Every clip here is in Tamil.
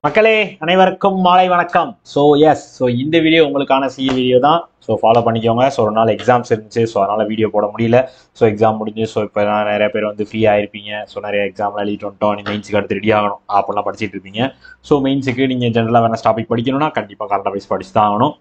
மக்களே அனைவருக்கும் மாலை வணக்கம். ஸோ இந்த வீடியோ உங்களுக்கான வீடியோ தான். ஸோ ஃபாலோ பண்ணிக்கோங்க. ஸோ ஒரு நாள் எக்ஸாம்ஸ் இருந்துச்சு, ஸோ அதனால் வீடியோ போட முடியல. ஸோ எக்ஸாம் முடிஞ்சு, ஸோ இப்போ நிறைய பேர் வந்து ஃப்ரீயாக இருப்பீங்க. ஸோ நிறைய எக்ஸாம்லாம் எழுதிட்டு வந்துட்டோம், நீ மெயின்ஸுக்கு அடுத்து ரெடி ஆகணும் அப்படிலாம் படிச்சுட்டு இருப்பீங்க. ஸோ மெயின்ஸுக்கு நீங்கள் ஜென்ரலாக வேணா டாபிக் படிக்கணும்னா கண்டிப்பாக கரண்ட் அஃபேர்ஸ் படிச்சு தான் ஆகணும்.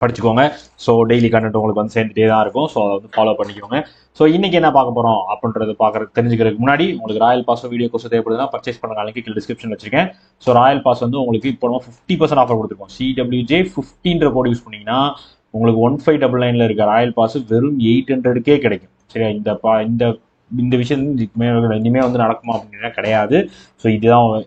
படிச்சுக்கோங்க. ஸோ டெய்லி கண்டென்ட் உங்களுக்கு வந்து சேர்ந்துட்டே தான் இருக்கும். ஸோ அதை வந்து ஃபாலோ பண்ணிக்கோங்க. ஸோ இன்னைக்கு என்ன பார்க்க போகிறோம் அப்படின்றது தெரிஞ்சுக்கிறதுக்கு முன்னாடி உங்களுக்கு ராயல் பாஸ் வீடியோ கோர்ஸ் தேவைப்படுதுன்னா பர்ச்சேஸ் பண்ண லிங்க் கீழே டிஸ்கிரிப்ஷன் வச்சிருக்கேன். ஸோ ராயல் பாஸ் வந்து உங்களுக்கு இப்போ 50% ஆஃபர் கொடுத்துருக்கோம். CWJ15 கோட் யூஸ் பண்ணீங்கன்னா உங்களுக்கு 1599 இருக்க ராயல் பாஸ் வெறும் 800 கிடைக்கும். சரியா? இந்த இந்த விஷயம் இனிமே வந்து நடக்குமா அப்படின்னா கிடையாது. ஸோ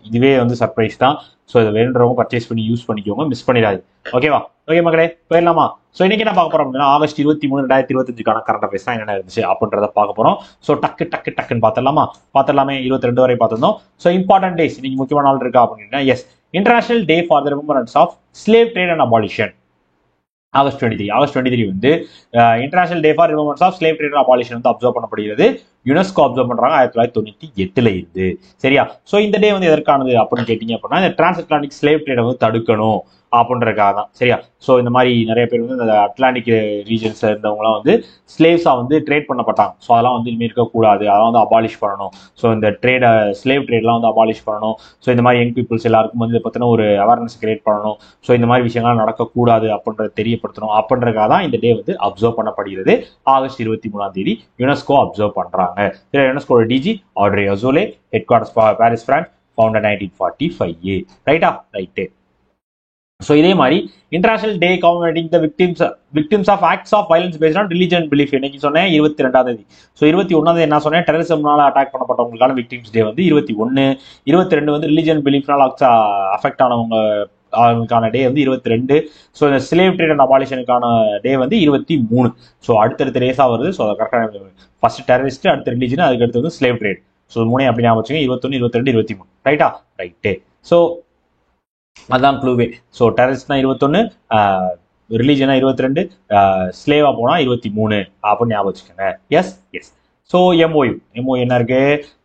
இதுவே வந்து சர்ப்ரைஸ் தான். ஸோ இதை வேணுன்றவங்க பர்ச்சேஸ் பண்ணி யூஸ் பண்ணிக்கோங்க, மிஸ் பண்ணிடாது. ஓகேவா? ஓகே மக்களே, போயிடலாமா? ஸோ இன்னைக்கு என்ன பார்க்க போறோம் அப்படின்னா ஆகஸ்ட் 23, 2025 கரண்ட் அஃபேர்ஸ் தான் என்னென்ன இருந்துச்சு அப்படின்றத பார்க்க போறோம். ஸோ டக்குன்னு பார்த்துடலாமே. 22 வரை பார்த்துருந்தோம். ஸோ இம்பார்ட்டன்ட் டேஸ் இன்னைக்கு முக்கியமான நாள் இருக்கா அப்படின்னா yes, international day for the remembrance of slave trade and abolition. August 23 வந்து international day for remembrance of slave trade and abolition வந்து அப்சர்வ் பண்ணப்படுகிறது. யுனெஸ்கோ அப்சர்வ் பண்றாங்க 1998 இருந்து. சரியா? ஸோ இந்த டே வந்து எதற்கானது அப்படின்னு கேட்டீங்க அப்படின்னா இந்த டிரான்ஸ் அட்லாண்டிக் ஸ்லேவ் ட்ரேடை வந்து தடுக்கணும் அப்படின்றதுக்காக தான். சரியா? ஸோ இந்த மாதிரி நிறைய பேர் வந்து இந்த அட்லாண்டிக் ரீஜன்ஸ்ல இருந்தவங்களாம் வந்து ஸ்லேவ்ஸா வந்து ட்ரேட் பண்ணப்பட்டாங்க. ஸோ அதெல்லாம் வந்து இனிமேல் இருக்கக்கூடாது, அதெல்லாம் வந்து அபாலிஷ் பண்ணணும். ஸோ இந்த ஸ்லேவ் ட்ரேட்லாம் வந்து அபாலிஷ் பண்ணணும். ஸோ இந்த மாதிரி யங் பீப்புள்ஸ் எல்லாருக்கும் வந்து இதை பற்றின ஒரு அவேர்னஸ் கிரியேட் பண்ணணும். ஸோ இந்த மாதிரி விஷயங்கள்லாம் நடக்கக்கூடாது அப்படின்றத தெரியப்படுத்தணும் அப்படின்றதுக்காக தான் இந்த டே வந்து அப்சர்வ் பண்ணப்படுகிறது. ஆகஸ்ட் 23 யுனெஸ்கோ அப்சர்வ் பண்றாங்க. யுனெஸ்கோட DG Audrey Azoulay, headquarters Paris, France, founded 1945. ரைட்டா? ரைட்டு. ஸோ இதே மாதிரி international day commemorating the victims of acts of violence based on religion belief இன்னைக்கு சொன்னேன் 22. ஸோ 21 என்ன சொன்னேன், டெரரிசம்னால அட்டாக் பண்ணப்பட்டவங்களுக்கான விக்டிம்ஸ் டே வந்து 21. 22 வந்து ரிலிஜன் பிலீஃப்னால அஃபெக்ட் ஆனவங்க அவங்களுக்கான டே வந்து 22. ஸோ இந்த ஸ்லேவ் ட்ரேட் அண்ட் அபாலிஷனுக்கான டே வந்து 23. ஸோ அடுத்தடுத்த டேஸாக வருது. ஸோ அதை கரெக்டாக ஃபர்ஸ்ட் டெரரிஸ்ட், அடுத்த ரிலிஜன், அதுக்கு அடுத்து வந்து ஸ்லேவ் ட்ரேட். ஸோ மூணே அப்படி ஞாபகம் வச்சுங்க. 21, 22, 23. ரைட்டா? ரைட்டு. ஸோ அதான் க்ளூவே. ஸோ டெரரிஸ்ட்னா 21, ரிலீஜனா 22, ஸ்லேவா போனா 23 அப்படின்னு ஞாபகம் வச்சுக்கோங்க. S S. ஸோ எம்ஓயு என்ன இருக்கு?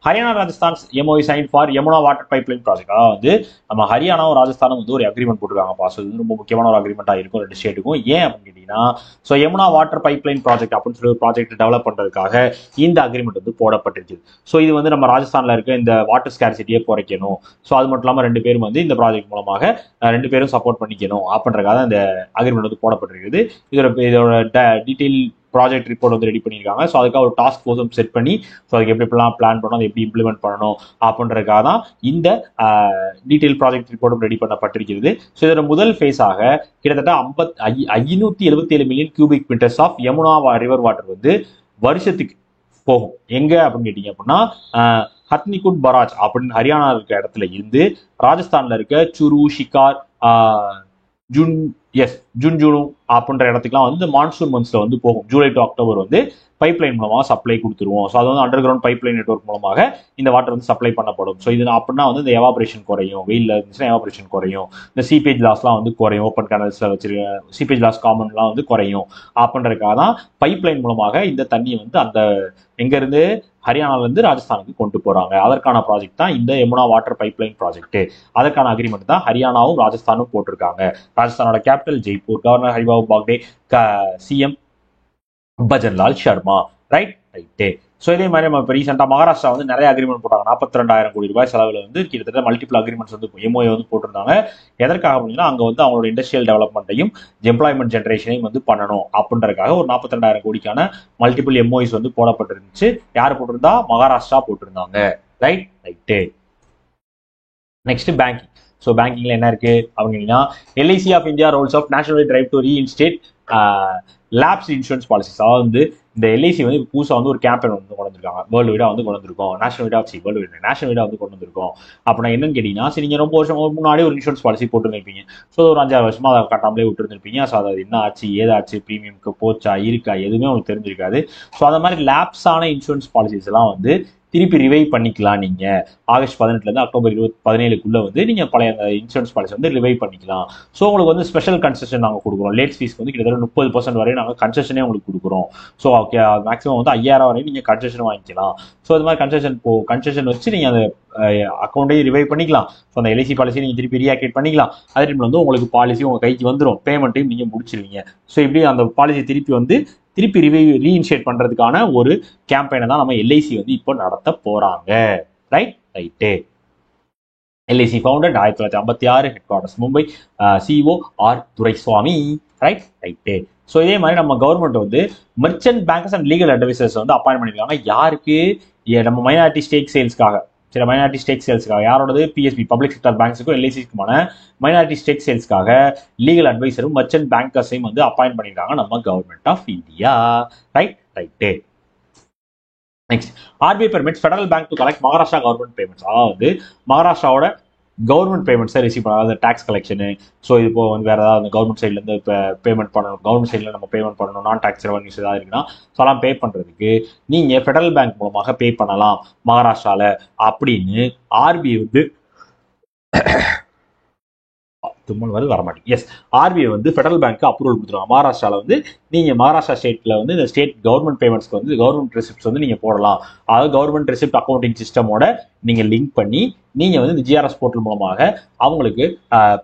Haryana Rajasthan MOU sign for Yamuna water pipeline project. அதாவது வந்து நம்ம ஹரியானாவும் ராஜஸ்தானும் வந்து ஒரு அக்ரிமெண்ட் போட்டுருக்காங்க. ஸோ இது ரொம்ப முக்கியமான ஒரு அக்ரிமெண்ட்டாக இருக்கும் ரெண்டு ஸ்டேட்டுக்கும். ஏன் அப்படின்னு கேட்டீங்கன்னா so Yamuna water pipeline project அப்படின்னு சொல்லி ஒரு ப்ராஜெக்ட் டெவலப் பண்ணுறதுக்காக இந்த அக்ரிமெண்ட் வந்து போடப்பட்டிருக்கு. ஸோ இது வந்து நம்ம ராஜஸ்தானில் இருக்க இந்த வாட்டர் ஸ்கேர்சிட்டியை குறைக்கணும். ஸோ அது மட்டும் இல்லாமல் ரெண்டு பேரும் வந்து இந்த ப்ராஜெக்ட் மூலமாக ரெண்டு பேரும் சப்போர்ட் பண்ணிக்கணும் அப்படின்றக்காக இந்த அக்ரிமெண்ட் வந்து போடப்பட்டிருக்குது. இதோட டீட்டெயில் ப்ராஜெக்ட் ரிப்போர்ட் வந்து ரெடி பண்ணியிருக்காங்க. ஸோ அதுக்காக ஒரு டாஸ்க் ஃபோர்ஸும் செட் பண்ணி ஸோ அதுக்கு எப்படிலாம் பிளான் பண்ணணும், அதை எப்படி இம்ப்ளிமெண்ட் பண்ணணும் அப்படின்றதுக்காக தான் இந்த டீட்டெயில் ப்ராஜெக்ட் ரிப்போர்ட்டும் ரெடி பண்ணப்பட்டிருக்கிறது. ஸோ இதோட முதல் ஃபேஸாக கிட்டத்தட்ட 577 million cubic metres of Yamuna river water வந்து வருஷத்துக்கு போகும். எங்க அப்படின்னு கேட்டீங்க அப்படின்னா ஹத்னிகுண்ட் பராஜ் அப்படின்னு ஹரியானா இருக்க இடத்துல இருந்து ராஜஸ்தான்ல இருக்க சுரு, ஷிகார், ஜுன்ஜுனு அப்படின்ற இடத்துக்குலாம் வந்து மான்சூன் மந்த்ஸ்ல வந்து போகும். ஜூலை டு அக்டோபர் வந்து பைப்லைன் மூலமாக சப்ளை கொடுத்துருவோம். ஸோ அது வந்து அண்டர் கிரவுண்ட் பைப்லைன் நெட்வொர்க் மூலமாக இந்த வாட்டர் வந்து சப்ளை பண்ணப்படும். ஸோ இது அப்படின்னா வந்து இந்த எவாபரேஷன் குறையும், வெயிலில் இருந்துச்சுன்னா எவாபரேஷன் குறையும், இந்த சீப்பேஜ் லாஸ்லாம் வந்து குறையும், ஓப்பன் கேனல்ஸ்ல வச்சிருக்க சீப்பேஜ் லாஸ் காமன்லாம் வந்து குறையும் அப்படின்றதுக்காக தான் பைப்லைன் மூலமாக இந்த தண்ணியை வந்து அந்த எங்கேருந்து ஹரியானாவிலிருந்து ராஜஸ்தானுக்கு கொண்டு போறாங்க. அதற்கான ப்ராஜெக்ட் தான் இந்த யமுனா வாட்டர் பைப்லைன் ப்ராஜெக்ட். அதற்கான அக்ரிமெண்ட் தான் ஹரியானாவும் ராஜஸ்தானும் போட்டிருக்காங்க. ராஜஸ்தானோட capital Jaipur, governor Haribabu Bagde, CM Bhajanlal Sharma. Right. So இதே மாதிரி நம்ம இப்போ ரீசெண்டாக மகாராஷ்டிரா வந்து நிறைய அக்ரிமெண்ட் போட்டாங்க. 42,000 கோடி ரூபாய் செலவில் வந்து கிட்டத்தட்ட மல்டிபிள் அக்ரிமெண்ட்ஸ் வந்து எம்ஓஏ வந்து போட்டிருந்தாங்க. எதற்காக அப்படின்னா அங்கே வந்து அவங்களோட இண்டஸ்ட்ரியல் டெவலப்மெண்ட்டையும் எம்ப்ளாய்மெண்ட் ஜென்ரேஷனையும் வந்து பண்ணணும் அப்படின்றதுக்காக ஒரு 42,000 கோடிக்கான மல்டிபிள் எம்ஓஇஸ் வந்து போடப்பட்டிருந்துச்சு. யார் போட்டிருந்தா? மகாராஷ்டிரா போட்டிருந்தாங்க. ரைட்டு. Next banking. ஸோ பேங்கிங்ல என்ன இருக்கு அப்படின்னா LIC of India rolls of national drive to reinstate lapse insurance policies. அதாவது வந்து இந்த எல்ஐசி வந்து புதுசாக வந்து ஒரு கேம்பெயின் வந்து கொண்டு வந்திருக்காங்க. வேர்ல்டு வைடா வந்து கொண்டு வந்திருக்கோம். நேஷனல் வைடா வந்து கொண்டு வந்திருக்கோம். அப்படின்னா என்னன்னு கேட்டீங்கன்னா சரி, நீங்கள் ரொம்ப வருஷம் முன்னாடி ஒரு இன்சூரன்ஸ் பாலிசி போட்டுருந்துருப்பீங்க. ஸோ ஒரு 5-6 வருஷமா அதை கட்டாமலே விட்டுருந்துருப்பீங்க. ஸோ அது என்ன ஆச்சு, ஏதாச்சு, ப்ரீமியம்க்கு போச்சா, இருக்கா, எதுவுமே உங்களுக்கு தெரிஞ்சிருக்காது. ஸோ அந்த மாதிரி லேப்ஸான இன்சூரன்ஸ் பாலிசிஸ் எல்லாம் வந்து திருப்பி ரிவைவ் பண்ணிக்கலாம். நீங்க ஆகஸ்ட் 18 அக்டோபர் 17 வந்து நீங்க பழைய அந்த இன்சூரன்ஸ் பாலிசி வந்து ரிவைவ் பண்ணிக்கலாம். ஸோ உங்களுக்கு வந்து ஸ்பெஷல் கன்செஷன் நாங்கள் கொடுக்குறோம். லேட் ஃபீஸ்க்கு வந்து கிட்டத்தட்ட 30% வரை நாங்கள் கன்செஷனே உங்களுக்கு கொடுக்குறோம். ஸோ ஓகே, மேக்ஸிமம் வந்து 5000 வரையும் நீங்கள் கன்செஷன் வாங்கிக்கலாம். ஸோ இது மாதிரி கன்செஷன் வச்சு நீங்கள் அந்த அக்கௌண்ட்டையும் ரிவைவ் பண்ணிக்கலாம். ஸோ அந்த எல்ஐசி பாலிசியை நீங்கள் திருப்பி ரீஆக்டிவேட் பண்ணிக்கலாம். அதே டைம் வந்து உங்களுக்கு பாலிசி உங்கள் கைக்கு வந்துடும், பேமெண்ட்டையும் நீங்கள் முடிச்சிருவீங்க. ஸோ இப்படி அந்த பாலிசி திருப்பி ரீஇனிஷியேட் பண்ணுறதுக்கான ஒரு கேம்பெயினை தான் நம்ம எல்ஐசி வந்து இப்போ நடத்த போகிறாங்க. Right. LIC founded 1956, headquarters Mumbai, CEO R Duraiswamy. Right. So இதே மாதிரி நம்ம கவர்மெண்ட் வந்து merchant bankers and legal advisers வந்து அப்பாயின்ட் பண்ணியிருக்காங்க. யாருக்கு? நம்ம மைனாரிட்டி ஸ்டேக் சேல்ஸ்க்காக. சில மைனாரிட்டி ஸ்டேக் சேல்ஸ்க்காக யாரோடது? பிஎஸ்பி, பப்ளிக் செக்டர் பேங்க்ஸுக்கும் எல்ஐசிக்குமான மைனாரிட்டி ஸ்டேக் சேல்ஸ்க்காக லீகல் அட்வைசரும் மெர்ச்சன்ட் பேங்கர்ஸையும் வந்து அப்பாயின்ட் பண்ணியிருக்காங்க நம்ம government of India. Right. Next, RBI permits Federal Bank to collect Maharashtra government payments. அதாவது மகாராஷ்டிராவோட கவர்மெண்ட் பேமெண்ட்ஸை ரிசீவ் பண்ணாத டேக்ஸ் கலெக்ஷனு. ஸோ இப்போ வந்து வேறு ஏதாவது கவர்மெண்ட் சைட்லேருந்து இப்போ பேமெண்ட் பண்ணணும், கவர்மெண்ட் சைடில் நம்ம பேமெண்ட் பண்ணணும், நான் டேக்ஸ் ரெவன்யூஸ் ஏதாவது இருக்குன்னா ஸோ அதெல்லாம் பே பண்ணுறதுக்கு நீங்கள் ஃபெடரல் பேங்க் மூலமாக பே பண்ணலாம் மகாராஷ்டிராவில் அப்படின்னு ஆர்பிஐ வந்து தும்மல் வந்து வரமாட்டேங்குது. எஸ், ஆர்பிஐ வந்து ஃபெடரல் பேங்க்கு அப்ரூவல் கொடுத்துருவாங்க. மகாராஷ்டிராவில் வந்து நீங்கள் மகாராஷ்டிரா ஸ்டேட்டில் வந்து இந்த ஸ்டேட் கவர்மெண்ட் பேமெண்ட்ஸ்க்கு வந்து கவர்மெண்ட் ரெசிப்ட்ஸ் வந்து நீங்கள் போடலாம். அதாவது கவர்மெண்ட் ரெசிப்ட் அக்கௌண்டிங் சிஸ்டமோட நீங்கள் லிங்க் பண்ணி நீங்கள் வந்து இந்த ஜிஆர்எஸ் போர்ட்டல் மூலமாக அவங்களுக்கு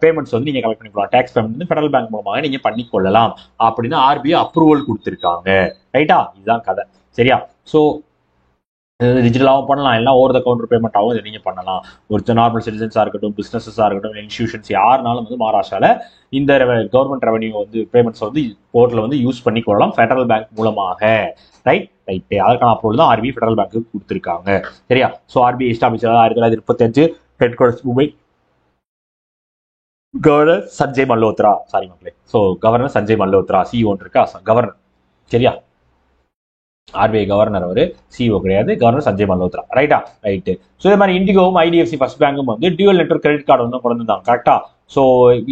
பேமெண்ட்ஸ் வந்து நீங்கள் கலெக்ட் பண்ணி போகலாம். டேக்ஸ் பேமெண்ட் வந்து ஃபெடரல் பேங்க் மூலமாக நீங்கள் பண்ணி கொள்ளலாம் அப்படின்னு ஆர்பிஐ அப்ரூவல் கொடுத்துருக்காங்க. ரைட்டா? இதுதான் கதை. சரியா? ஸோ டிஜிட்டலாகவும் பண்ணலாம், எல்லாம் ஓவர் த கவுண்டர் பேமெண்ட்டாகவும் இதை நீங்கள் பண்ணலாம். ஒரு நார்மல் சிட்டிசன்ஸாக இருக்கட்டும், பிஸ்னஸஸாக இருக்கட்டும், இன்ஸ்டியூஷன்ஸ் யாருனாலும் வந்து மகாராஷ்டிராவில் இந்த கவர்மெண்ட் ரெவன்யூ வந்து பேமெண்ட்ஸ் வந்து போர்ட்டில் வந்து யூஸ் பண்ணி கொள்ளலாம் ஃபெடரல் பேங்க் மூலமாக. ரைட்டு. அதற்கான அப்ரூவல் தான் ஆர்பிஐ ஃபெடரல் பேங்க்கு கொடுத்துருக்காங்க. சரியா? So RBI establish 1935, headquarters Mumbai, governor Sanjay Malhotra. Sorry மக்களே, so governor Sanjay Malhotra CEO இருக்கா, கவர்னர். சரியா? ஆர்பிஐ கவர்னர் அவர், சிஇஓ கிடையாது, governor Sanjay Malhotra. Right. So இதே மாதிரி இண்டிகோவும் ஐடிஎஃப்சி ஃபர்ஸ்ட் பேங்கும் வந்து டியூவல் நெட்வொர்க் கிரெடிட் கார்டு வந்து கொண்டு வந்தாங்க. கரெக்டா? ஸோ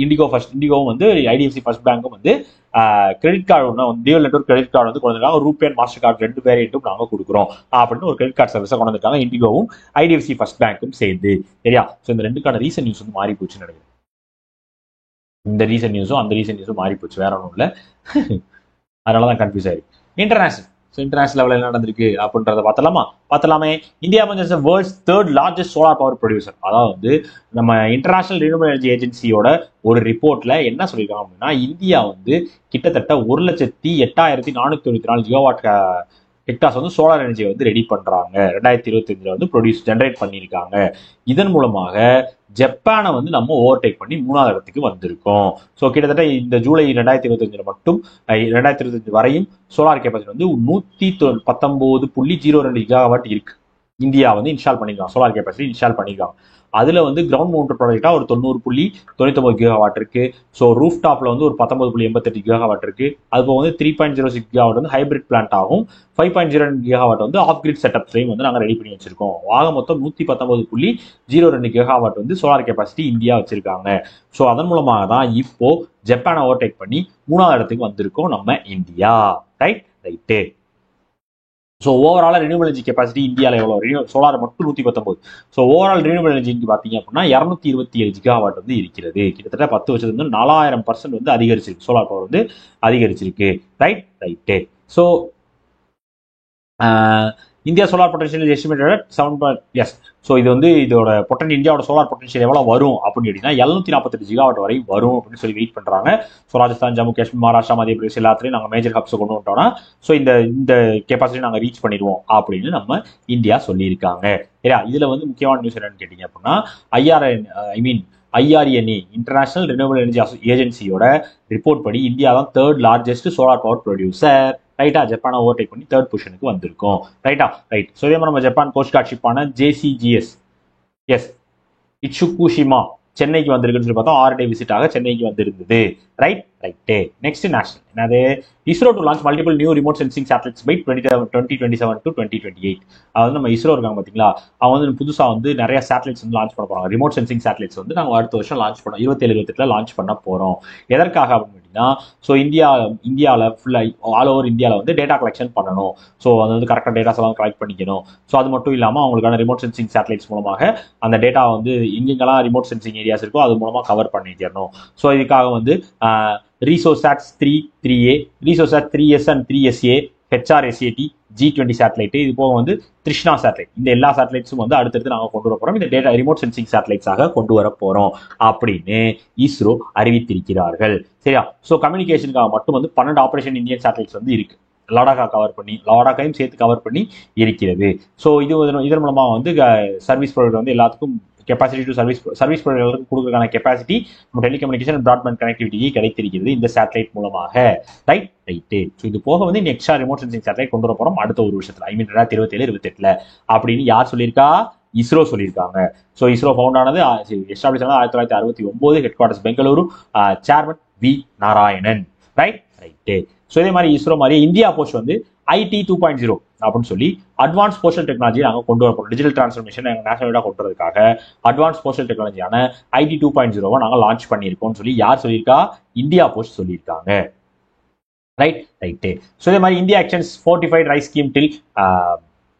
இண்டிகோவும் வந்து ஐடிஎஃப்சி ஃபர்ஸ்ட் பேங்கும் வந்து கிரெடிட் கார்டு ஒன்று டியூவல் நெட்வொர்க் கிரெடிட் கார்டு வந்து கொண்டு வந்திருக்காங்க. ரூபே அண்ட் மாஸ்டர் கார்டு 2 வேரியண்ட்டும் நாங்கள் கொடுக்குறோம் அப்படின்னு ஒரு கிரெடிட் கார்டு சர்வீஸை கொண்டு வந்திருக்காங்க இண்டிகோவும் ஐடிஎஃப்சி ஃபர்ஸ்ட் பேங்க்கும் சேர்ந்து. சரியா? ஸோ இந்த ரெண்டுக்கான ரீசன் நியூஸ் வந்து மாறி போச்சுன்னு நினைக்கிறேன். இந்த ரீசன் நியூஸும் அந்த ரீசன் நியூஸும் மாறி போச்சு, வேற ஒன்றும் இல்லை. அதனால தான் கன்ஃபியூஸ் ஆயிருக்கு. இன்டர்நேஷனல் லெவலில் என்ன நடந்திருக்கு அப்படின்றத பார்த்தலாமே. இந்தியா வந்து world's 3rd largest solar power producer. அதாவது வந்து நம்ம இன்டர்நேஷனல் ரினியூவபிள் எனர்ஜி ஏஜென்சியோட ஒரு ரிப்போர்ட்ல என்ன சொல்லியிருக்காங்க அப்படின்னா, இந்தியா வந்து கிட்டத்தட்ட 1,08,494 ஜிகாவாட் ஹெக்டார்ஸ் வந்து சோலார் எனர்ஜியை வந்து ரெடி பண்றாங்க. 2025 வந்து ஜென்ரேட் பண்ணியிருக்காங்க. இதன் மூலமாக ஜப்பானை வந்து நம்ம ஓவர்டேக் பண்ணி 3வது இடத்துக்கு வந்திருக்கோம். ஸோ கிட்டத்தட்ட இந்த ஜூலை 2025 மட்டும் 2025 வரையும் சோலார் கெப்பாசிட்டி வந்து 119.02 கிகாவாட் இருக்கு. இந்தியா வந்து இன்ஸ்டால் பண்ணிருக்காங்க, சோலார் கெப்பாசிட்டி இன்ஸ்டால் பண்ணிருக்காங்க. அதுல வந்து கிரவுண்ட் மவுண்டட் ப்ராடக்டா ஒரு 90.99 கிகாவாட் இருக்கு. ஸோ ரூஃப் டாப்ல வந்து ஒரு 19.88 கிகாவாட் இருக்கு. அது போக வந்து 3.06 கிகாவாட் வந்து ஹைபிரிட் பிளான்ட் ஆகும். 5.09 கிகாவாட் வந்து ஆஃப் கிரிட் செட்டப்ஸ்லையும் வந்து நாங்கள் ரெடி பண்ணி வச்சிருக்கோம். ஆக மொத்தம் 119.02 கிகாவாட் வந்து சோலார் கெப்பாசிட்டி இந்தியா வச்சிருக்காங்க. ஸோ அதன் மூலமாக தான் இப்போ ஜப்பானை ஓவர்டேக் பண்ணி 3வது இடத்துக்கு வந்திருக்கோம் நம்ம India. Right. So overall renewable energy capacity இந்தியாவில் எவ்வளோ? சோலார் மட்டும் 119. ஸோ ஓவரால் ரினியூவபிள் எனர்ஜிக்கு பார்த்தீங்க அப்படின்னா 227 ஜிகாவாட் வந்து இருக்கிறது. கிட்டத்தட்ட 10 வருஷத்துல வந்து 4000% வந்து அதிகரிச்சிருக்கு, சோலார் பவர் வந்து அதிகரிச்சிருக்கு. Right. So India solar potential estimated 7. Yes. So இது வந்து இதோட இந்தியாவோட சோலார் பொட்டன்ஷியல் எவ்வளோ வரும் அப்படின்னு கேட்டீங்கன்னா 748 ஜிகாவாட் வரை வரும் அப்படின்னு சொல்லி வெயிட் பண்ணுறாங்க. ஸோ ராஜஸ்தான், ஜம்மு காஷ்மீர், மகாராஷ்டிரா, மத்திய பிரதேஷ் எல்லாத்துலேயும் நாங்கள் மேஜர் ஹப்ஸை கொண்டு வந்துட்டோம்னா ஸோ இந்த கெப்பாசிட்டி நாங்கள் ரீச் பண்ணிடுவோம் அப்படின்னு நம்ம இந்தியா சொல்லியிருக்காங்க. சரியா? இதில் வந்து முக்கியமான நியூஸ் என்னன்னு கேட்டிங்க அப்படின்னா IRENA இன்டர்நேஷனல் ரினியூவபிள் எனர்ஜி ஏஜென்சியோட ரிப்போர்ட் படி இந்தியா தான் 3rd largest solar power producer. ரைட்டா? ஜப்பானை ஓவர்டேக் பண்ணி 3rd பொசிஷனுக்கு வந்திருக்கோம். ரைட். ஸோ இதே மாதிரி நம்ம ஜப்பான் கோஸ்ட் கார்ட் ஷிப்பான JCGS இட்சுகுஷிமா சென்னைக்கு வந்திருக்குன்னு சொல்லி பார்த்தோம். 6 டே விசிட்டாக சென்னைக்கு வந்திருந்தது. ரைட்டு. நெக்ஸ்ட் நேஷனல் என்னது? ISRO to launch multiple new remote sensing satellites by 2027 to 2028. அதாவது நம்ம இஸ்ரோ இருக்காங்க பார்த்தீங்களா, அவங்க வந்து புதுசாக வந்து நிறைய சேட்டலைட்ஸ் வந்து லான்ச் பண்ண போறாங்க. ரிமோட் சென்சிங் சேட்டலைட்ஸ் வந்து நாங்கள் அடுத்த வருஷம் லான்ச் பண்ணோம், 27-28 லான்ச் பண்ண போறோம். எதற்காக அப்படின்னு அப்படின்னா ஸோ இந்தியாவில் ஃபுல்லாக ஆல் ஓவர் இந்தியாவில் வந்து டேட்டா கலெக்ஷன் பண்ணணும். ஸோ அது வந்து கரெக்டாக டேட்டாஸ் எல்லாம் கலெக்ட் பண்ணிக்கணும். ஸோ அது மட்டும் இல்லாமல் அவங்களுக்கான ரிமோட் சென்சிங் சேட்டலைட்ஸ் மூலமாக அந்த டேட்டா வந்து எங்கெங்கெல்லாம் ரிமோட் சென்சிங் ஏரியாஸ் இருக்கோ அது மூலமாக கவர் பண்ணிக்கணும். ஸோ இதுக்காக வந்து ரீசோசாட் 3A, ரீசோசாட் 3S and 3SA, HRSAT, G20 satellite, இது போக வந்து கிருஷ்ணா சேட்டலைட், இந்த எல்லா சேட்டலைட்ஸும் வந்து அடுத்தடுத்து நாங்கள் கொண்டு வர போகிறோம். இந்த டேட்டா ரிமோட் சென்சிங் சேட்டலைட்ஸாக கொண்டு வர போகிறோம் அப்படின்னு இஸ்ரோ அறிவித்திருக்கிறார்கள். சரியா? ஸோ கம்யூனிகேஷனுக்காக மட்டும் வந்து 12 ஆப்ரேஷன் இந்தியன் சேட்டலைட்ஸ் வந்து இருக்கு. லடாக்கையும் சேர்த்து கவர் பண்ணி இருக்கிறது. ஸோ இதன் மூலமாக வந்து சர்வீஸ் ப்ரொவைடர் வந்து எல்லாத்துக்கும் கெப்பாசிட்டி டு சர்வீஸ் ப்ரொவைடர்களுக்கு கொடுக்கறதுக்கான கெப்பாசிட்டி நம்ம டெலிகம்யூனிகேஷன் அண்ட் பிராட்பேண்ட் கனெக்டிவிட்டி கிடைத்திருக்கிறது இந்த சேட்டலைட் மூலமாக. ரைட்டு. ஸோ இது போக வந்து இந்த எக்ஸ்ட்ரா ரிமோட் சென்சிங் சேட்டலைட் கொண்டு வர போகிறோம் அடுத்த ஒரு வருஷத்துல, 2027-28 அப்படின்னு யார் சொல்லியிருக்கா? இஸ்ரோ சொல்லியிருக்காங்க. ஸோ இஸ்ரோ ஃபவுண்ட் ஆனது எஸ்டாப்ளிஷ் ஆனது 1969, headquarters Bengaluru, chairman V Narayanan. Right. So இதே மாதிரி இஸ்ரோ மாதிரி இந்தியா போஸ்ட் வந்து IT 2.0 அப்படின்னு சொல்லி அட்வான்ஸ் போஸ்டல் டெக்னாலஜி நாங்கள் கொண்டு வரப்போம். டிஜிட்டல் டிரான்ஸ்ஃபர்மேஷன் எங்கள் நேஷனலாக கொண்டு வரதுக்காக அட்வான்ஸ் போஸ்டல் டெக்னாலஜியான IT 2.0 நாங்கள் லான்ச் பண்ணியிருக்கோம்னு சொல்லி யார் சொல்லியிருக்கா? இந்தியா போஸ்ட் சொல்லியிருக்காங்க. ரைட்டு. ஸோ இதே மாதிரி India extends fortified rice scheme till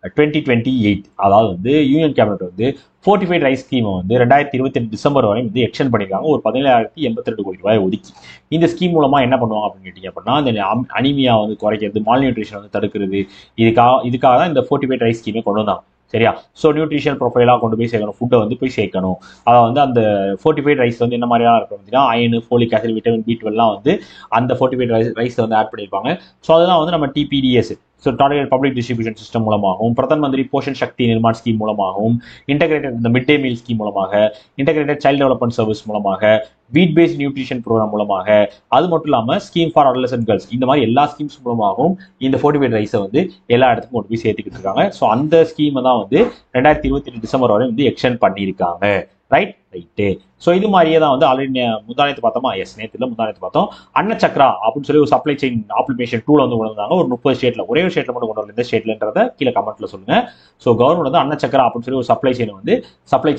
2028, அதாவது வந்து யூனியன் கேபினட் வந்து ஃபோர்ட்டிஃபைட் ரைஸ் ஸ்கீமை வந்து 2028 டிசம்பர் வரை வந்து எக்ஸ்டெண்ட் பண்ணியிருக்காங்க. ஒரு 17,082 கோடி ரூபாய் ஒதுக்கி இந்த ஸ்கீம் மூலமா என்ன பண்ணுவாங்க அப்படின்னு கேட்டீங்க அப்படின்னா, இந்த அனிமியா வந்து குறைக்கிறது, மால் நியூட்ரிஷன் வந்து தடுக்கிறது, இதுக்காக தான் இந்த ஃபோர்ட்டிஃபைட் ரைஸ் ஸ்கீமே கொண்டு வந்தாங்க. சரியா? ஸோ நியூட்ரிஷன் ப்ரொஃபைலாக கொண்டு போய் சேர்க்கணும், ஃபுட்டை வந்து போய் சேர்க்கணும். அதாவது வந்து அந்த ஃபோர்ட்டிஃபைட் ரைஸ் வந்து என்ன மாதிரியான இருக்கும் அப்படின்னா, iron, folic acid, vitamin B12 வந்து அந்த ஃபோர்ட்டிஃபைட் ரைஸ் வந்து ஆட் பண்ணியிருப்பாங்க. ஸோ அதுதான் வந்து நம்ம TPDS, so target public distribution system மூலமாகவும், பிரதான் மந்திரி போஷன் சக்தி நிர்மாண் ஸ்கீம் மூலமாகவும், இன்டகிரேட்டட் இந்த மிட் டே மீல் ஸ்கீம் மூலமாக, இன்டகிரேட்டட் சைல்டு டெவலப்மெண்ட் சர்வீஸ் மூலமாக, வீட் பேஸ்ட் நியூட்ரிஷன் ப்ரோக்ராம் மூலமாக, அது மட்டும் இல்லாமல் ஸ்கீம் ஃபார் அடலசன்ட் கேர்ள்ஸ், இந்த மாதிரி எல்லா ஸ்கீம்ஸ் மூலமாகவும் இந்த ஃபோர்ட்டிஃபைட் ரைஸை வந்து எல்லா இடத்துக்கும் கொண்டு போய் சேர்த்துக்கிட்டு இருக்காங்க. ஸோ அந்த ஸ்கீமை தான் வந்து 2028 டிசம்பர் வரை வந்து எக்ஸ்டெண்ட் பண்ணியிருக்காங்க. ரைட்டு. ஸோ இது மாதிரியே தான் வந்து ஆல்ரெடி முந்தானத்து பார்த்தோமா? நேற்றுல முந்தானத்து பார்த்தோம். அன்னச்சக்ரா அப்படின்னு சொல்லி ஒரு சப்ளை செயின் ஆப்ளிகேஷன் டூல வந்து கொண்டு வந்தாங்க. ஒரு 30 ஸ்டேட்ல, ஒரே ஒரு ஸ்டேட்ல மட்டும் கொண்டு வரல, இந்த ஸ்டேட்லன்றத கீழே கமெண்ட்ல சொல்லுங்க. ஸோ கவர்மெண்ட் வந்து அன்னச்சக்ரா அப்படின்னு சொல்லி ஒரு சப்ளை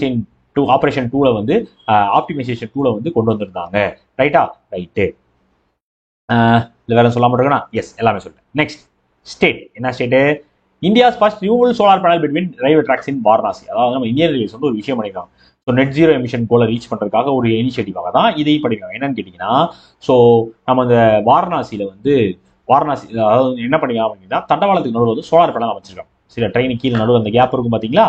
செயின் ஆப்ரேஷன் டூல வந்து ஆப்டிமைசேஷன் டூல வந்து கொண்டு வந்திருந்தாங்க. ரைட்டு. இல்லை வேற சொல்லாம இருக்கா? எல்லாமே சொல்லிட்டேன். நெக்ஸ்ட் ஸ்டேட் என்ன state? India's first removal solar panel between railway tracks in Varanasi. அதாவது நம்ம இந்தியன் ரயில்வேஸ் வந்து ஒரு விஷயம் பண்ணிருக்காங்க. ஸோ நெட் ஜீரோ எமிஷன் கோலை ரீச் பண்றதுக்காக ஒரு இனிஷியேட்டிவாக தான் இதையும் பண்ணிருக்காங்க. என்னன்னு கேட்டீங்கன்னா, ஸோ நம்ம இந்த வாரணாசி அதாவது என்ன பண்ணிக்கலாம் அப்படின்னா, தண்டவாளத்துக்கு நடுவில் வந்து சோலார் பேனல் அமைச்சிருக்காங்க. சில ட்ரெயினுக்கு கீழே நடுவில் அந்த கேப் இருக்கும் பார்த்தீங்களா,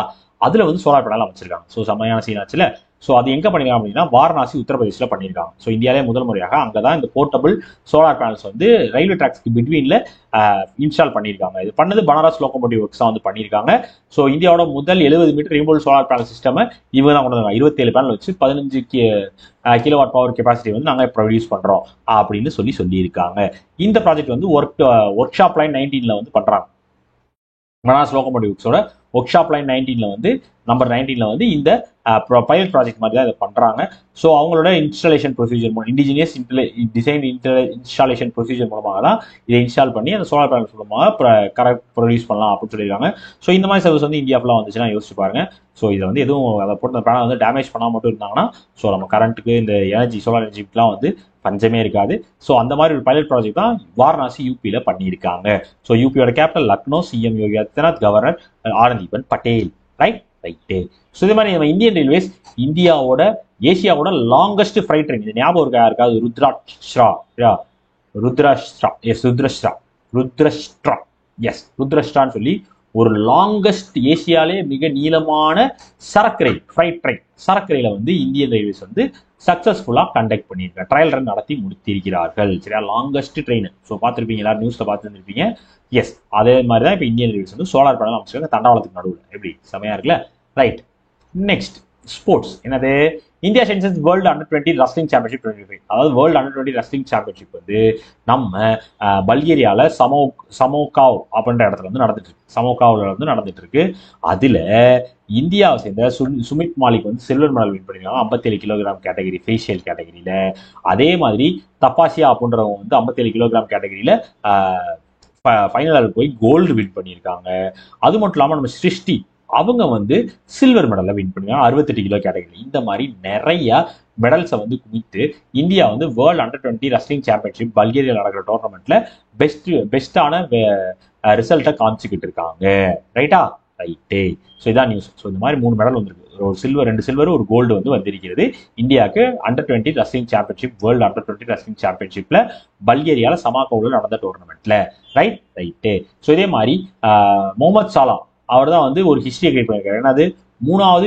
அதுல வந்து சோலார் பேனல் அமைச்சிருக்காங்க. ஸோ செம்மையான சீன் ஆச்சுல. ஸோ அது எங்க பண்ணிருக்காங்க அப்படின்னா, வாரணாசி உத்தரப்பிரதேசில் பண்ணியிருக்காங்க. ஸோ இந்தியாவிலே முதல் முறையாக அங்கதான் இந்த போர்ட்டபிள் சோலார் பேனல்ஸ் வந்து ரயில்வே ட்ராக்ஸ்க்கு பிட்வீன்ல இன்ஸ்டால் பண்ணியிருக்காங்க. இது பண்ணது பனாரஸ் லோகோமோட்டிவ் ஒர்க்ஸ் தான் வந்து பண்ணியிருக்காங்க. ஸோ இந்தியாவோட முதல் 70 metre removal solar panel system இவங்க தான் கொண்டு வந்தாங்க. 27 பேனல் வச்சு 15 கிலோவாட் பவர் கெப்பாசிட்டி வந்து நாங்கள் ப்ரொடியூஸ் பண்றோம் அப்படின்னு சொல்லியிருக்காங்க. இந்த ப்ராஜெக்ட் வந்து ஒர்க் ஷாப் லைன் 19 வந்து பண்றாங்க. பனாரஸ் லோகோமோட்டிவ் ஒர்க்ஸோட ஒர்க் ஷாப் லைன் 19 நம்பர் 19 வந்து இந்த பைலட் ப்ராஜெக்ட் மாதிரி தான் இதை பண்றாங்க. ஸோ அவங்களோட installation procedure indigenous design installation procedure மூலமாக தான் இதை இன்ஸ்டால் பண்ணி அந்த சோலார் பேனல்ஸ் மூலமாக கரெக்ட் ப்ரொடியூஸ் பண்ணலாம் அப்படின்னு சொல்லியிருக்காங்க. ஸோ இந்த மாதிரி சர்வீஸ் வந்து இந்தியா ஃபுல்லாக வந்துச்சுன்னா யோசிச்சு பாருங்க. ஸோ இதை வந்து எதுவும் அதை போட்டு அந்த பேனல் வந்து டேமேஜ் பண்ணால் மட்டும் இருந்தாங்கன்னா, ஸோ நம்ம கரண்ட்டுக்கு இந்த சோலார் எனர்ஜிக்கெலாம் வந்து பஞ்சமே இருக்காது. ஸோ அந்த மாதிரி ஒரு பைலட் ப்ராஜெக்ட் தான் வாரணாசி யூபியில பண்ணியிருக்காங்க. ஸோ யூபியோட capital Lucknow, CM Yogi Adityanath, governor Anandiben Patel. Right. So இதே மாதிரி நம்ம இந்தியன் ரயில்வேஸ் ஏசியாவோட லாங்கஸ்ட் ஃப்ரைட் ட்ரெயின், இது ஞாபகம் இருக்கா யாருக்காவது? ருத்ரஷ்டான்னு சொல்லி ஒரு லாங்கஸ்ட் ஏசியாலே மிக நீளமான சரக்கு ரயில், ஃப்ரைட் ட்ரெயின் சரக்கு ரயில வந்து இந்தியன் ரயில்வேஸ் வந்து சக்சஸ்ஃபுல்லா கண்டக்ட் பண்ணியிருக்காங்க, ட்ரையல் ரன் நடத்தி முடித்திருக்கிறார்கள். சரியா? Longest train. ஸோ பார்த்துருப்பீங்க, எல்லாரும் நியூஸ்ல பார்த்துருப்பீங்க. அதே மாதிரி தான் இப்போ இந்தியன் ரயில்வேஸ் வந்து சோலார் பேனல் அமைச்சிருக்காங்க தண்டவாளத்துக்கு நடுவில். எப்படி செமையா இருக்குல்ல? ரைட். நெக்ஸ்ட் ஸ்போர்ட்ஸ் என்னது? India census world under wrestling championship 2025. அதாவது வேர்ல்டு அண்டர்-20 ரெஸ்லிங் சாம்பியன்ஷிப் வந்து நம்ம பல்கேரியால சமோகாவ் அப்படின்ற இடத்துல வந்து நடந்துட்டு இருக்கு. அதுல இந்தியாவை சேர்ந்த சுமித் மாலிக் வந்து சில்வர் மெடல் வின் பண்ணிருக்காங்க 57 கிலோகிராம் கேட்டகரி ஃபேஷியல் கேட்டகரியில. அதே மாதிரி தப்பாசியா அப்படின்றவங்க வந்து 57 கிலோகிராம் கேட்டகரியில ஃபைனலில் போய் கோல்டு வின் பண்ணியிருக்காங்க. அது மட்டும் இல்லாமல் நம்ம சிருஷ்டி அவங்க வந்து சில்வர் மெடலை வின் பண்ணிருக்காங்க 68 கிலோ கேட்டகரி. இந்த மாதிரி நிறைய மெடல்ஸை வந்து குவித்து இந்தியா வந்து world under wrestling championship Bulgaria நடக்கிற டோர்னமெண்ட்ல பெஸ்டான ரிசல்ட்டை காமிச்சுக்கிட்டு இருக்காங்க. ரைட்டா? ரைட்டே. ஸோ இதான் நியூஸ். ஸோ இந்த மாதிரி 3 மெடல் வந்திருக்கு. ஒரு சில்வர், 2 சில்வர், ஒரு கோல்டு வந்து வந்திருக்கிறது இந்தியாவுக்கு அண்டர்-20 wrestling championship, world under wrestling சாம்பியன்ஷிப்ல பல்கேரியால சமாகோவில் நடந்த டோர்னமெண்ட்ல. ரைட்டு. ஸோ இதே மாதிரி முகமது சாலா அவர் தான் வந்து ஒரு ஹிஸ்டரியை கிரியேட் பண்ணியிருக்காரு. என்னது? மூணாவது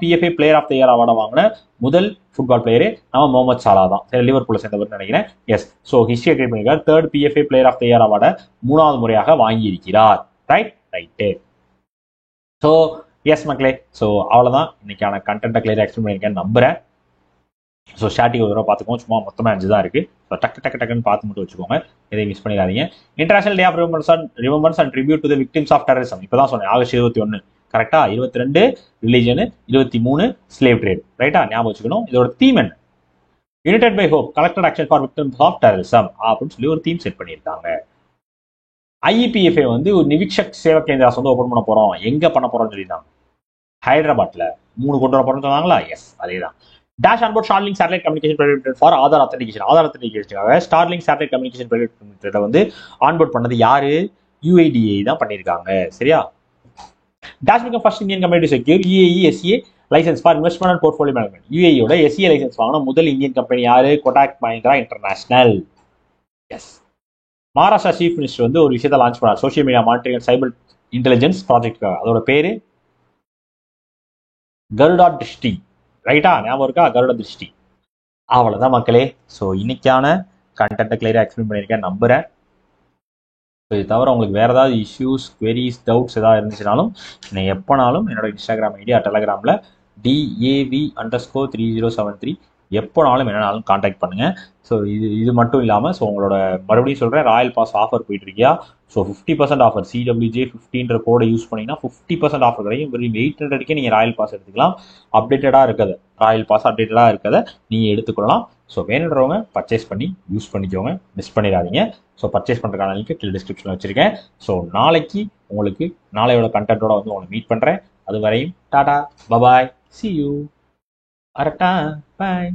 PFA player of the year அவார்டை வாங்கின முதல் ஃபுட்பால் பிளேயரே நம்ம முகமது சாலா தான். சரி, லிவர்பூலை சேர்ந்தவர் நினைக்கிறேன். எஸ். ஸோ ஹிஸ்டரியை கிரியேட் பண்ணியிருக்காரு. 3rd PFA player of the year அவார்டை 3வது முறையாக வாங்கி இருக்கிறார். ரைட்டு. ஸோ எஸ் மக்களே, ஸோ அவ்வளோதான் இன்னைக்கான கண்டென்ட்டை கிளியராக எக்ஸ்பிளைன் பண்ணியிருக்கேன்னு நம்புறேன். ஸோ ஷார்ட்டி ஒரு தடவை பார்த்துக்கோங்க. சும்மா மொத்தமாக 5 தான் இருக்குது. ஸோ டக்குன்னு பார்த்து மட்டும் வச்சுக்கோங்க. எதையும் மிஸ் பண்ணிடாதீங்க. International day of remembrance and tribute to the victims of terrorism. இப்போ தான் சொன்னேன், ஆகஸ்ட் 21. கரெக்டா? 22 ரிலிஜன், 23 ஸ்லேவ் ட்ரேட். ரைட்டா? ஞாபகம் வச்சுக்கணும். இதோட தீம் என்ன? United by hope, collected action for victims of terrorism அப்படின்னு சொல்லி ஒரு தீம் செட் பண்ணியிருக்காங்க. ஐஇபிஎஃப்ஏ வந்து ஒரு நிவிக்ஷக் சேவா கேந்திராஸ் வந்து ஓப்பன் பண்ண போகிறோம். எங்கே பண்ண போகிறோம்னு சொல்லியிருந்தாங்க. ஹைதராபாத்ல 3 கொண்டு வர போறோம்னு சொன்னாங்களா? எஸ், அதேதான். Dash onboard Starlink satellite communication private for Aadhaar அத்தன்டிகேஷனுக்காக ஸ்டார்லிங்க் சேட்டலைட் கம்யூனிகேஷன் பிரைவேட் வந்து ஆன்போர்ட் பண்ணது யாரு? யுஐடிஏ தான் பண்ணியிருக்காங்க. சரியா? Dash become first Indian company to secure UAE SA licence for investment and portfolio management. யுஏஇயோட எஸ்ஏ லைசன்ஸ் வாங்கின முதல் இந்தியன் கம்பெனி யாரு? Kotak Mahindra International. Yes. Maharashtra chief minister வந்து ஒரு விஷயத்தை லான்ச் பண்ணார், social media monitoring and cyber intelligence ப்ராஜெக்டுக்காக. அதோட பேரு கருடா திருஷ்டி. ரைட்டா? ஞாபகம் இருக்கா? கருட திருஷ்டி. அவ்வளோதான் மக்களே. ஸோ இன்னைக்கான கண்டென்ட்டை கிளியராக எக்ஸ்பிளைன் பண்ணியிருக்கேன் நம்புறேன். ஸோ இது தவிர உங்களுக்கு வேறு ஏதாவது இஷ்யூஸ், குவெரிஸ், டவுட்ஸ் ஏதாவது இருந்துச்சுனாலும் நீங்கள் எப்போனாலும் என்னோட இன்ஸ்டாகிராம் ஐடியா டெலகிராமில் DAV_3073 எப்போனாலும் என்னனாலும் காண்டாக்ட் பண்ணுங்கள். ஸோ இது மட்டும் இல்லாமல், ஸோ உங்களோட மறுபடியும் சொல்கிறேன், ராயல் பாஸ் ஆஃபர் போயிட்டு இருக்கியா? ஸோ 50% ஆஃபர், CWJ50 கோடை யூஸ் பண்ணிங்கன்னா 50% ஆஃபர் கிடைக்கும். வெறும் 800 நீங்கள் ராயல் பாஸ் எடுத்துக்கலாம். அப்டேட்டடாக இருக்கிறத, ராயல் பாஸ் அப்டேட்டடாக இருக்கிறத நீங்கள் எடுத்துக்கொள்ளலாம். ஸோ வேணுன்றவங்க பர்ச்சேஸ் பண்ணி யூஸ் பண்ணிக்கோங்க, மிஸ் பண்ணிடாதீங்க. ஸோ பர்ச்சேஸ் பண்ணுறதுக்கான லிங்க் கீழே டிஸ்கிரிப்ஷனில் வச்சுருக்கேன். ஸோ நாளைக்கு உங்களுக்கு நாளையோட கண்டென்ட்டோட வந்து உங்களை மீட் பண்ணுறேன். அது வரையும் டாடா, பபாய், see you. அரட்டா, பாய்.